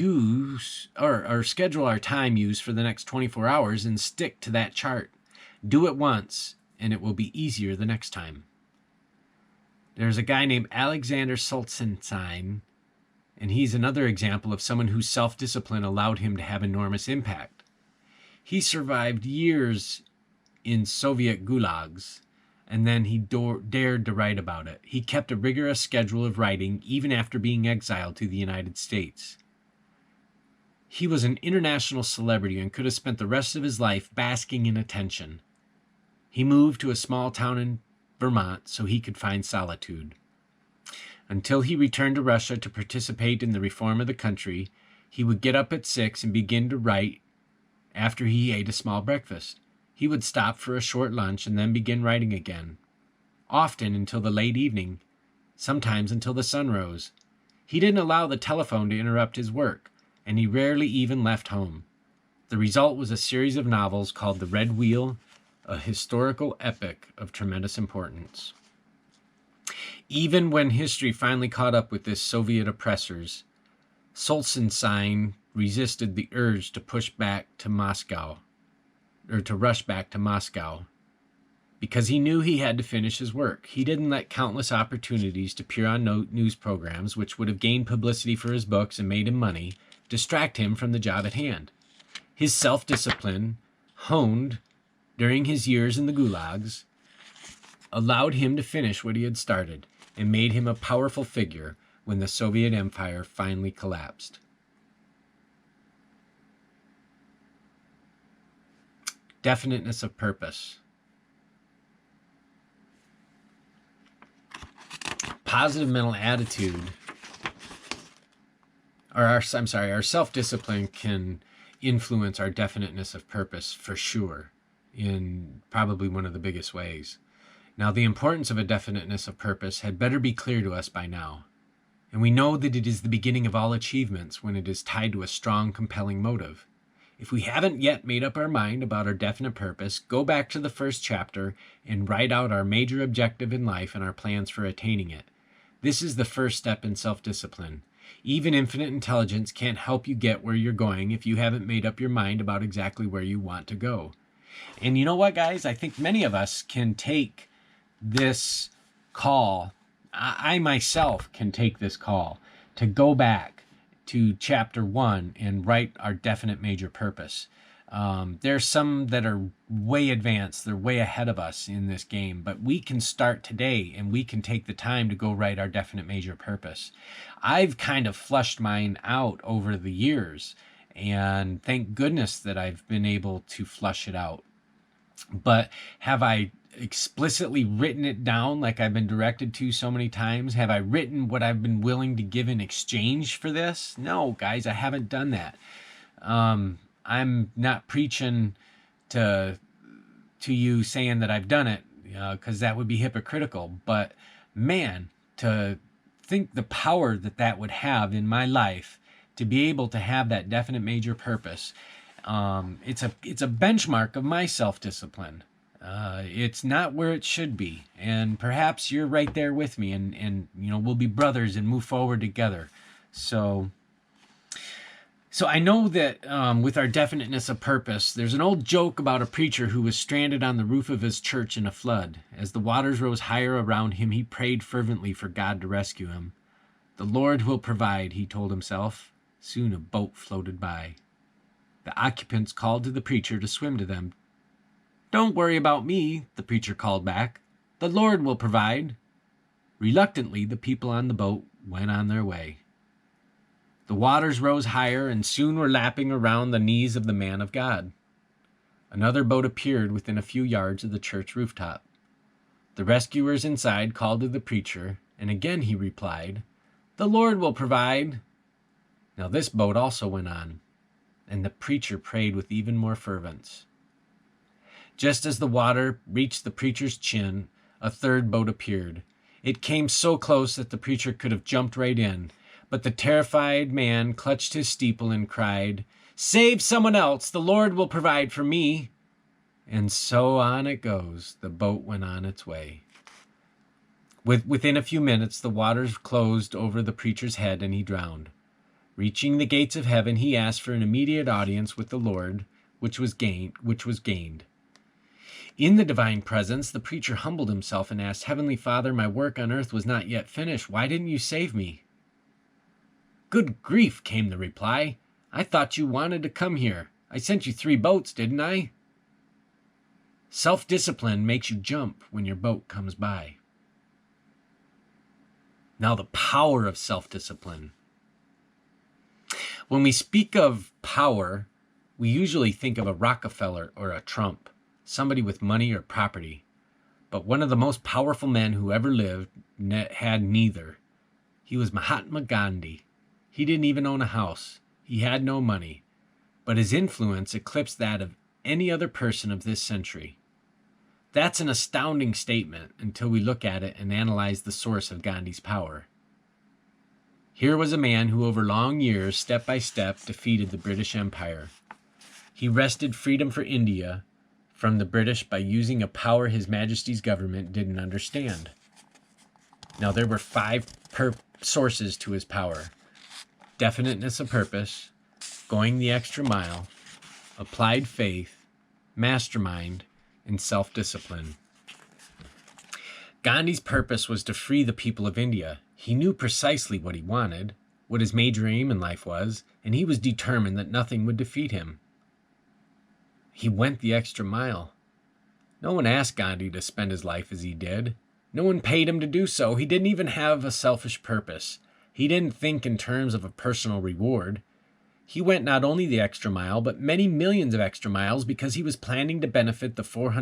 use or schedule our time use for the next 24 hours and stick to that chart. Do it once, and it will be easier the next time. There's a guy named Alexander Solzhenitsyn, and he's another example of someone whose self-discipline allowed him to have enormous impact. He survived years in Soviet gulags, and then he dared to write about it. He kept a rigorous schedule of writing even after being exiled to the United States. He was an international celebrity and could have spent the rest of his life basking in attention. He moved to a small town in Vermont so he could find solitude. Until he returned to Russia to participate in the reform of the country, he would get up at 6 and begin to write after he ate a small breakfast. He would stop for a short lunch and then begin writing again, often until the late evening, sometimes until the sun rose. He didn't allow the telephone to interrupt his work, and he rarely even left home. The result was a series of novels called The Red Wheel, a historical epic of tremendous importance. Even when history finally caught up with his Soviet oppressors, Solzhenitsyn resisted the urge to rush back to Moscow, because he knew he had to finish his work. He didn't let countless opportunities to appear on news programs, which would have gained publicity for his books and made him money, distract him from the job at hand. His self-discipline, honed during his years in the gulags, allowed him to finish what he had started and made him a powerful figure when the Soviet Empire finally collapsed. Definiteness of purpose. Positive mental attitude, our self-discipline can influence our definiteness of purpose for sure, in probably one of the biggest ways. Now, the importance of a definiteness of purpose had better be clear to us by now, and we know that it is the beginning of all achievements when it is tied to a strong, compelling motive. If we haven't yet made up our mind about our definite purpose, go back to the first chapter and write out our major objective in life and our plans for attaining it. This is the first step in self-discipline. Even infinite intelligence can't help you get where you're going if you haven't made up your mind about exactly where you want to go. And you know what, guys? I think many of us can take this call. I myself can take this call to go back to chapter 1 and write our definite major purpose. There's some that are way advanced. They're way ahead of us in this game, but we can start today and we can take the time to go write our definite major purpose. I've kind of flushed mine out over the years, and thank goodness that I've been able to flush it out. But have I explicitly written it down like I've been directed to so many times? Have I written what I've been willing to give in exchange for this? No, guys, I haven't done that. I'm not preaching to you saying that I've done it, because that would be hypocritical. But man, to think the power that would have in my life to be able to have that definite major purpose. It's a benchmark of my self-discipline. It's not where it should be, and perhaps you're right there with me, and we'll be brothers and move forward together. So I know that with our definiteness of purpose, there's an old joke about a preacher who was stranded on the roof of his church in a flood. As the waters rose higher around him, he prayed fervently for God to rescue him. "The Lord will provide," he told himself. Soon a boat floated by. The occupants called to the preacher to swim to them. "Don't worry about me," the preacher called back. "The Lord will provide." Reluctantly, the people on the boat went on their way. The waters rose higher and soon were lapping around the knees of the man of God. Another boat appeared within a few yards of the church rooftop. The rescuers inside called to the preacher, and again he replied, "The Lord will provide." Now this boat also went on, and the preacher prayed with even more fervence. Just as the water reached the preacher's chin, a third boat appeared. It came so close that the preacher could have jumped right in, but the terrified man clutched his steeple and cried, "Save someone else, the Lord will provide for me." And so on it goes. The boat went on its way. Within a few minutes, the waters closed over the preacher's head and he drowned. Reaching the gates of heaven, he asked for an immediate audience with the Lord, which was gained. In the divine presence, the preacher humbled himself and asked, "Heavenly Father, my work on earth was not yet finished. Why didn't you save me?" "Good grief," came the reply. "I thought you wanted to come here. I sent you 3 boats, didn't I?" Self-discipline makes you jump when your boat comes by. Now, the power of self-discipline. When we speak of power, we usually think of a Rockefeller or a Trump, somebody with money or property. But one of the most powerful men who ever lived had neither. He was Mahatma Gandhi. He didn't even own a house. He had no money. But his influence eclipsed that of any other person of this century. That's an astounding statement until we look at it and analyze the source of Gandhi's power. Here was a man who over long years, step by step, defeated the British Empire. He wrested freedom for India from the British by using a power His Majesty's government didn't understand. Now, there were 5 sources to his power: definiteness of purpose, going the extra mile, applied faith, mastermind, and self-discipline. Gandhi's purpose was to free the people of India. He knew precisely what he wanted, what his major aim in life was, and he was determined that nothing would defeat him. He went the extra mile. No one asked Gandhi to spend his life as he did. No one paid him to do so. He didn't even have a selfish purpose. He didn't think in terms of a personal reward. He went not only the extra mile, but many millions of extra miles because he was planning to benefit the 400